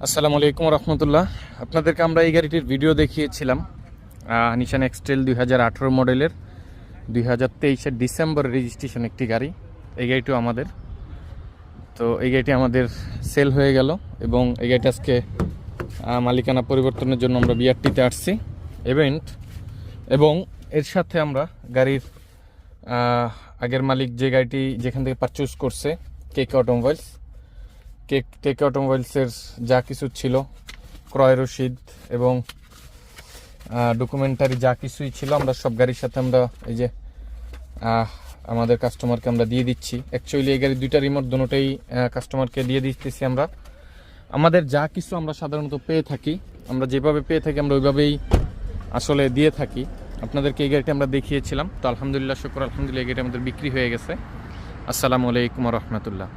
আসসালামু আলাইকুম রহমতুল্লাহ। আপনাদেরকে আমরা এই গাড়িটির ভিডিও দেখিয়েছিলাম। নিশান এক্সটেল 2018 মডেলের 2023-এর ডিসেম্বর রেজিস্ট্রেশন একটি গাড়ি। এই গাড়িটিও আমাদের। তো এই গাড়িটি আমাদের সেল হয়ে গেল এবং এই গাড়িটা আজকে মালিকানা পরিবর্তনের জন্য আমরা বিআরটিতে আসছি ইভেন্ট, এবং এর সাথে আমরা গাড়ির আগের মালিক যে গাড়িটি যেখান থেকে পারচেজ করছে কেকে অটোমোবাইলস, কেকে অটোমোবাইলসের যা কিছু ছিল, ক্রয় রসিদ এবং ডকুমেন্টারি যা কিছুই ছিল, আমরা সব গাড়ির সাথে আমরা এই যে আমাদের কাস্টমারকে আমরা দিয়ে দিচ্ছি। অ্যাকচুয়ালি এই গাড়ির দুইটা রিমোট দুটোটাই কাস্টমারকে দিয়ে দিতেছি আমরা। আমাদের যা কিছু আমরা সাধারণত পেয়ে থাকি, আমরা যেভাবে পেয়ে থাকি আমরা ওইভাবেই আসলে দিয়ে থাকি। আপনাদেরকে এই গাড়িটি আমরা দেখিয়েছিলাম। তো আলহামদুলিল্লাহ, শুকর আলহামদুলিল্লাহ, এই গাড়িটি আমাদের বিক্রি হয়ে গেছে। আসসালামু আলাইকুম রহমতুল্লাহ।